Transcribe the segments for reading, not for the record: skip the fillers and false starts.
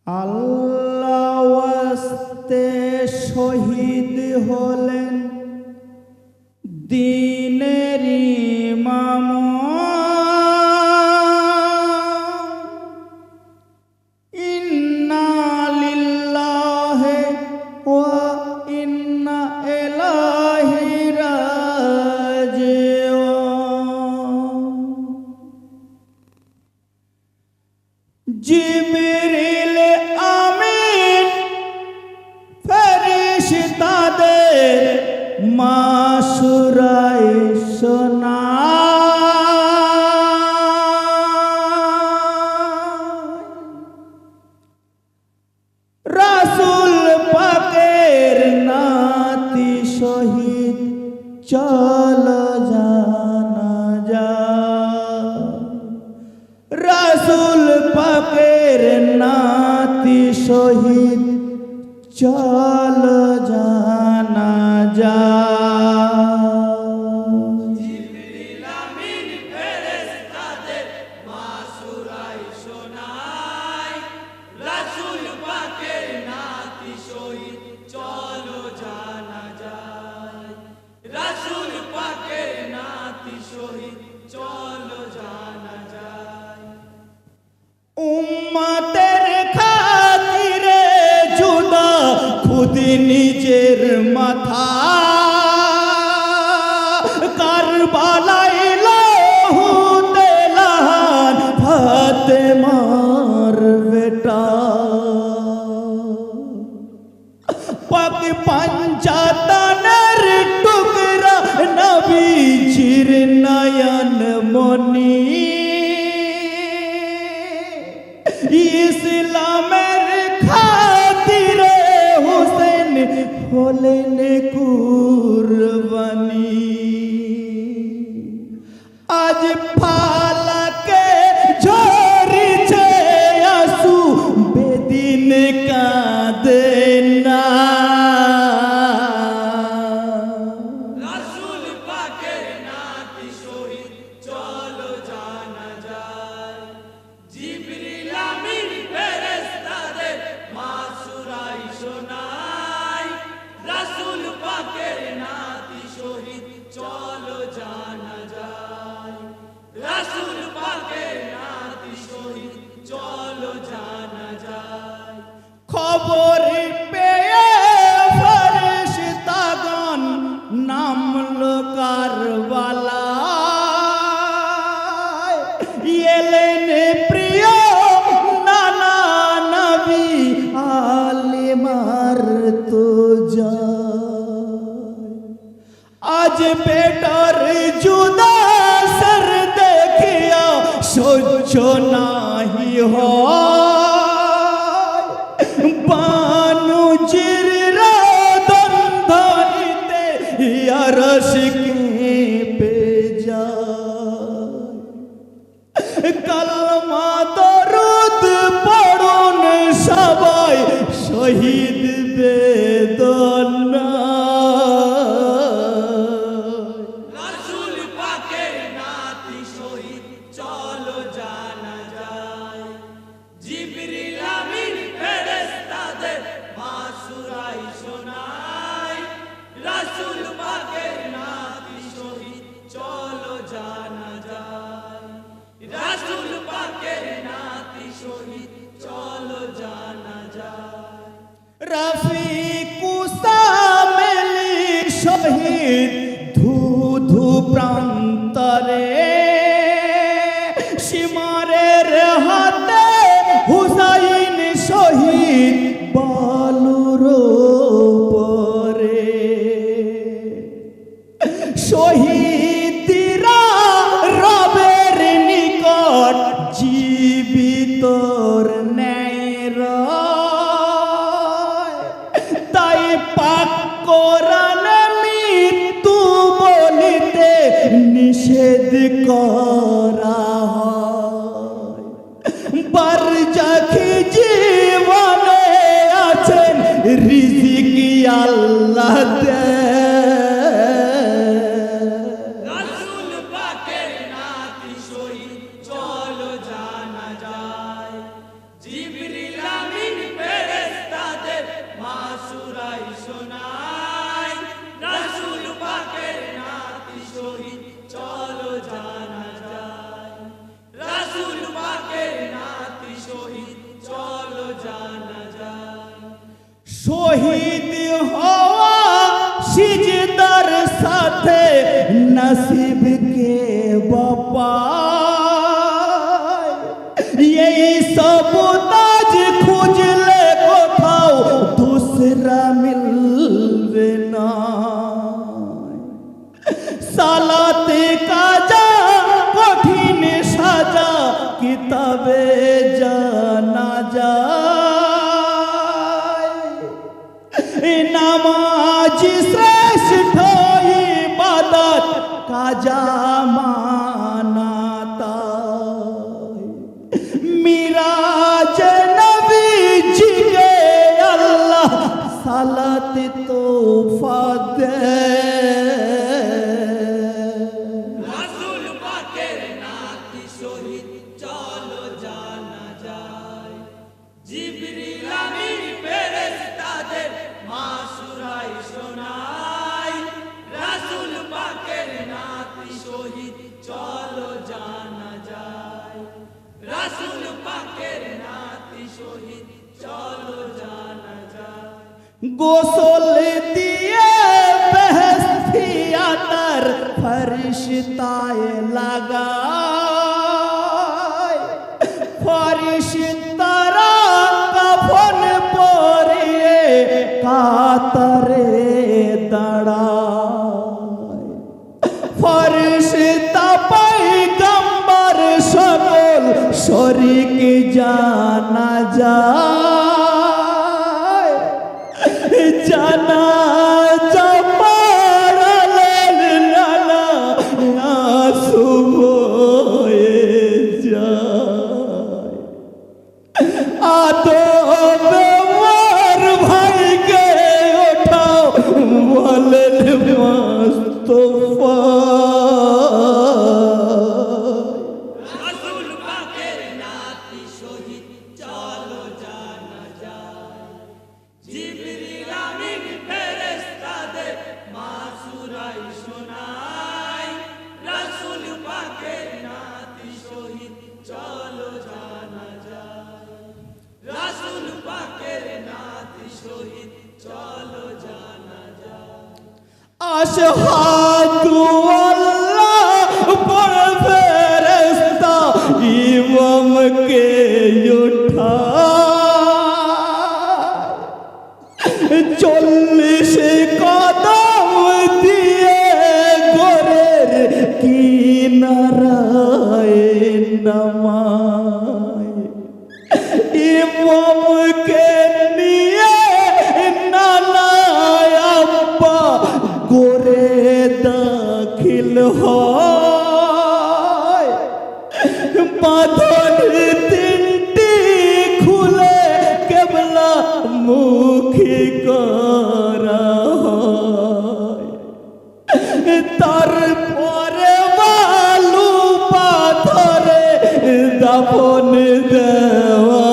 আল্লাহ ওয়াস্তে শহীদ হলেন দ্বীনের ইমাম, ইন্না লিল্লাহি ওয়া ইন্না ইলাইহি রাজিউন। জিবরিল আমিন ফেরেশতাদের মাশুরায় শোনায়, রাসূল পাকের নাতি শহীদ চলো জানাজা, রাসূল পাকের নাতি শহীদ চলো জানাজা। জিবরিল আমিন ফেরেশতাদের মাশুরায় শোনায়, রাসূল পাকের নাতি শহীদ চলো জানাজায়, রাসূল পাকের নাতি শহীদ চলো জানাজায়। উম্মতের খাতিরে জুদা খুদ নিজের মাথা, কারবালায় লহু দিলান ফাতেমার বেটা, পাক পাঞ্জাতনের টুকরা নবীজির নয়ন মনি, ইসলামের খাতিরে হোসেন হলেন কুরবানি। আজ ফালাকে ঝরিছে আসু, বেদিন কাঁদে না, রাসূল পাকের নাতি শহীদ চলো জানাজায়, জিবরিল আমিন ফেরেশতাদের মাশুরায় শোনায়, রাসূল পাকের নাতি শহীদ চলো জানাজায়, রাসূল পাকের নাতি শহীদ চলো জানাজায়। খবর পেয়ে ফেরেশতাগণ নামলো কারবালায়, এলেন প্রিয় নানা নবী আলিমার তো যায়, আজ বেটার জুদা সর দেখিয়া সহ্য নাহি হয়, বানুজির রদন ধরিতে ইয়ারশ কেঁপে যায়। কালমা দরুদ পড়ুন সবাই, শহীদ বেদনা, রাসূল পাকের নাতি শহীদ চলো জানাজায়, জিবরিল আমিন ফেরেশতাদের মাশুরায় শোনায়, রাসূল পাকের নাতি শহীদ চলো জানাজায়, রাসূল পাকের নাতি শহীদ চলো জানাজায়। রফিকুসামেলি শহীদ ধু ধু প্রান্তরে, সীমারের হাতে হুসাইন শহীদ বালুর পরে, শহীদরা রবের নিকট জীবিতর ন্যায় রয়, তাই পাক কোরআনে মৃত্যু বলিতে নিষেধ করা হয়, বারজাখি জীবনে আছেন রিজিক আল্লাহ দেয়, রাসূল পাকের নাতি শহীদ চলো জানাজায়, জিবরিল আমিন জানা যায়। শহীদ হওয়া সিজদার সাথে নসিব কে বাপায় এই সব তাজ খুঁজলে কোথাও दूसरा মিলবে না। সালাতে কাজা কঠিন সাজা কিতাবে জানা যায় নামাজ শ্রেষ্ঠ ইবাদত কাজা মানাতা মিরাজ নবী জি কে আল্লাহ সালাত তোফা দে রাসূল পাকের নাতি শহীদ চলো জানা যায়। জিবরিল আমিন ফেরেশতাদের মাসুরাই শোনায়। রাসূল পাকের নাতি শহীদ চলো জানা যায়। রাসূল পাকের নাতি শহীদ চলো জানা যায়। গোসল দিয়ে বেহেশতি আতর ফরিশতায়ে লাগায় ফরিশতারা কাফন পরিয়ে কাতারে দাঁড়ায় ফরিশতা পয়গম্বর সকল শরীক জানা যায় জানাজা পড়ালেন নানা আঁসু বয়ে যায় আদবে ওর ভাইকে ওঠাও বলেন মুস্তাফা রাসূল পাকের নাতি শহীদ চলো জানা যায়। জিবরিল আমিন ফেরেশতাদের মাসুরাই শোনায়। রাসূল পাকের নাতি শহীদ চলো জানা যায়। রাসূল পাকের নাতি শহীদ চলো জানা যায়। আশহাদু আল্লাহ পর ফেরেশতা ইমামকে উঠায় 40 কদম দিয়ে গোরের কিনারায় নামায় ইমামকে নিয়ে নানা আব্বা গোরে দাখিল হয় বাঁধন তিনটি খুলে কেবলা মুখী করা হয় তারপরে বালু পাথরে দাফন দেওয়া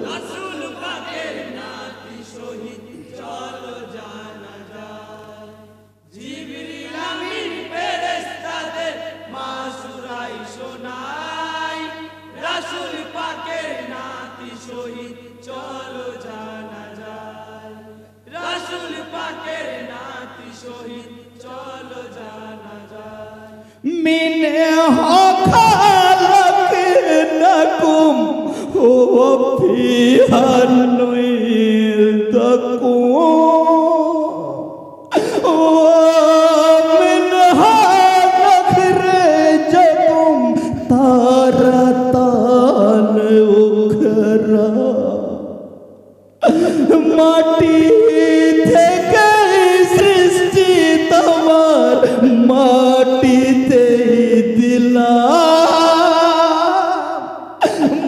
রাসূল পাকের নাতি শহীদ চলো জানা যায়। জিবরিল আমিন ফেরেশতাদের মাসুরাই শোনায়। রাসূল পাকের নাতি শহীদ চলো জানা যায়। রাসূল পাকের নাতি শহীদ চলো জানা যায়। মিনে হখালক নকুম ও ফিহান তকু ও মিনহা নখরজকুম তারাতান উখরা মাটি থেকে সৃষ্টি তোমার মাটিতে দিলাম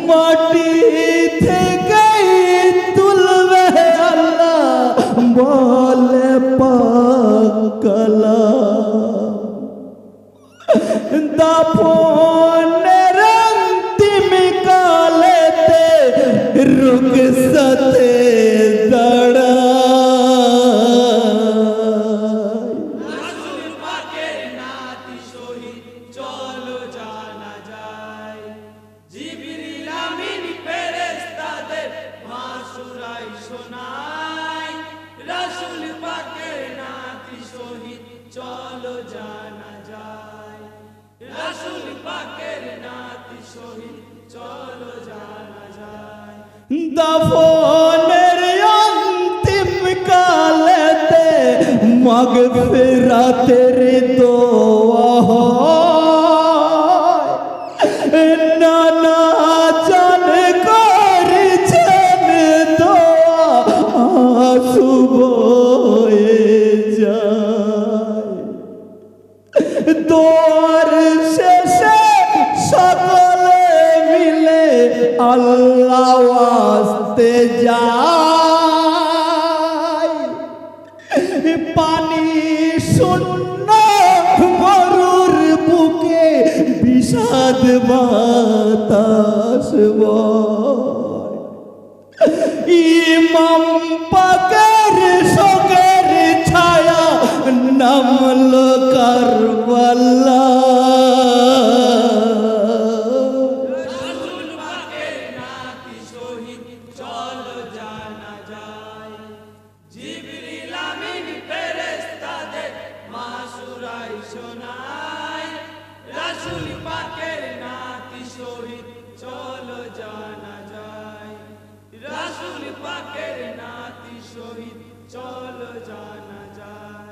মাটি থেকে তুলবে আল্লাহ বলে পাক কালাম দাফনের অন্তিম কালেতে রুখসতে দাঁড়ায় রাসূল পাকের নাতি শহীদ চলো জানা যায়। শোনাই রাসূল পাকের নাতি শহীদ চলো জানা যায় রাসূল পাকের নাতি শহীদ চলো জানা যায় দাফনের অন্তিম কালেতে মাগফিরাতের দোয়া হয় নানা জান করেছেন দোয়া আঁসু বয়ে যায় দোয়ার শেষে সকলে মিলে আল্লাহ ওয়াস্তে যায় পানি শূন্য মরুর বুকে বিষাদ বাতাস বয় ইমাম পাকের শোকের ছায়া নামল কারবালা রাসূল পাকের নাতি শহীদ চলো জানা যায় জিবরিল আমিন ফেরেশতাদের মাসুরাই শোনায় রাসূল পাকের নাতি শহীদ চলো জানা যায় রাসূল পাকের নাতি শহীদ চলো জানা যায়